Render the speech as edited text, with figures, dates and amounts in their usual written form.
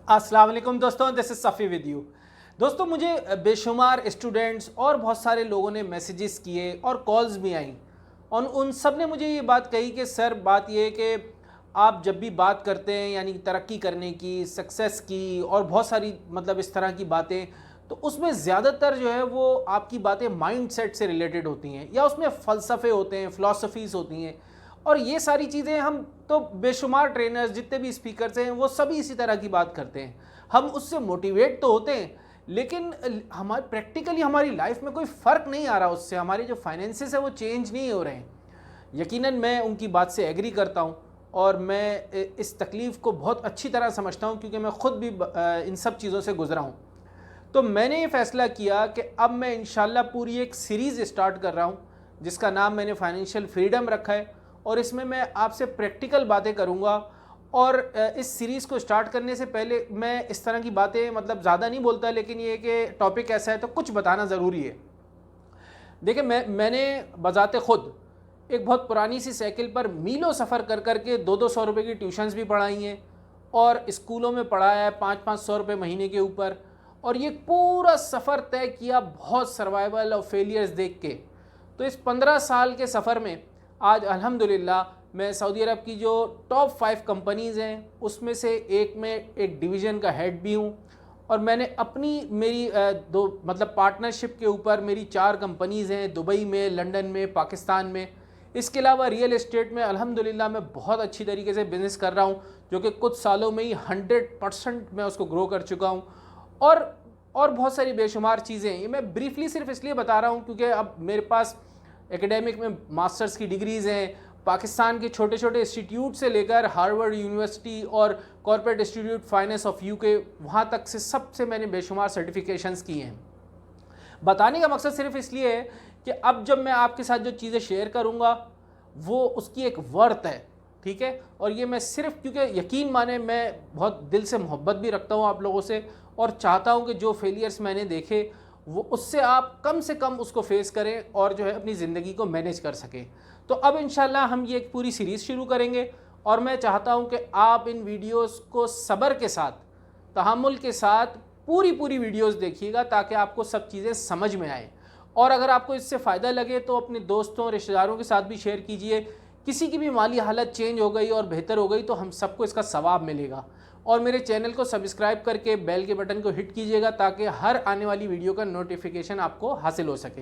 अस्सलाम वालेकुम दोस्तों, this is Safi with you. दोस्तों, मुझे बेशुमार स्टूडेंट्स और बहुत सारे लोगों ने मैसेजेस किए और कॉल्स भी आई और उन सब ने मुझे ये बात कही कि सर, बात ये है कि आप जब भी बात करते हैं यानी तरक्की करने की, सक्सेस की और बहुत सारी मतलब इस तरह की बातें, तो उसमें ज़्यादातर जो है वो आपकी बातें माइंड सेट से रिलेटेड होती हैं या उसमें फ़लसफ़े होते हैं, फ़िलासफ़ीज़ होती हैं। और ये सारी चीज़ें हम तो बेशुमार ट्रेनर्स जितने भी स्पीकर्स हैं वो सभी इसी तरह की बात करते हैं। हम उससे मोटिवेट तो होते हैं, लेकिन हमारे प्रैक्टिकली हमारी लाइफ में कोई फ़र्क नहीं आ रहा उससे, हमारे जो फाइनेंसेस है वो चेंज नहीं हो रहे हैं। यकीनन मैं उनकी बात से एग्री करता हूँ और मैं इस तकलीफ़ को बहुत अच्छी तरह समझता हूँ, क्योंकि मैं ख़ुद भी इन सब चीज़ों से गुज़रा हूँ। तो मैंने ये फ़ैसला किया कि अब मैं इंशाल्लाह पूरी एक सीरीज़ स्टार्ट कर रहा हूँ, जिसका नाम मैंने फाइनेंशियल फ्रीडम रखा है, और इसमें मैं आपसे प्रैक्टिकल बातें करूँगा। और इस सीरीज़ को स्टार्ट करने से पहले मैं इस तरह की बातें मतलब ज़्यादा नहीं बोलता, लेकिन ये कि टॉपिक ऐसा है तो कुछ बताना ज़रूरी है। देखिए, मैंने बज़ाते ख़ुद एक बहुत पुरानी सी साइकिल पर मीलों सफ़र कर कर के 200-200 रुपये की ट्यूशन्स भी पढ़ाई हैं और स्कूलों में पढ़ाया है 500-500 रुपये महीने के ऊपर, और ये पूरा सफ़र तय किया बहुत सर्वाइवल और फेलियर्स देख के। तो इस 15 साल के सफ़र में आज अल्हम्दुलिल्लाह मैं सऊदी अरब की जो टॉप 5 कंपनीज़ हैं उसमें से एक में एक डिवीज़न का हेड भी हूँ, और मैंने अपनी मेरी दो मतलब पार्टनरशिप के ऊपर मेरी 4 कंपनीज़ हैं दुबई में, लंदन में, पाकिस्तान में। इसके अलावा रियल एस्टेट में अल्हम्दुलिल्लाह मैं बहुत अच्छी तरीके से बिज़नेस कर रहा हूँ, जो कि कुछ सालों में ही 100% मैं उसको ग्रो कर चुका हूँ। और बहुत सारी बेशुमार चीज़ें हैं। ये मैं ब्रीफली सिर्फ इसलिए बता रहा हूँ क्योंकि अब मेरे पास एकेडमिक में मास्टर्स की डिग्रीज़ हैं, पाकिस्तान के छोटे छोटे इंस्टीट्यूट से लेकर हार्वर्ड यूनिवर्सिटी और corporate institute finance of UK, वहाँ तक से सबसे मैंने बेशुमार सर्टिफिकेशंस की हैं। बताने का मकसद सिर्फ इसलिए है कि अब जब मैं आपके साथ जो चीज़ें शेयर करूँगा वो उसकी एक वर्थ है, ठीक है। और ये मैं सिर्फ क्योंकि यकीन माने मैं बहुत दिल से मोहब्बत भी रखता हूँ आप लोगों से, और चाहता हूँ कि जो फेलियर्स मैंने देखे वो उससे आप कम से कम उसको फेस करें और जो है अपनी ज़िंदगी को मैनेज कर सकें। तो अब इंशाल्लाह हम ये एक पूरी सीरीज़ शुरू करेंगे, और मैं चाहता हूँ कि आप इन वीडियोस को सब्र के साथ, तहम्मुल के साथ पूरी वीडियोस देखिएगा ताकि आपको सब चीज़ें समझ में आए। और अगर आपको इससे फ़ायदा लगे तो अपने दोस्तों, रिश्तेदारों के साथ भी शेयर कीजिए। किसी की भी माली हालत चेंज हो गई और बेहतर हो गई तो हम सबको इसका सवाब मिलेगा। और मेरे चैनल को सब्सक्राइब करके बेल के बटन को हिट कीजिएगा ताकि हर आने वाली वीडियो का नोटिफिकेशन आपको हासिल हो सके।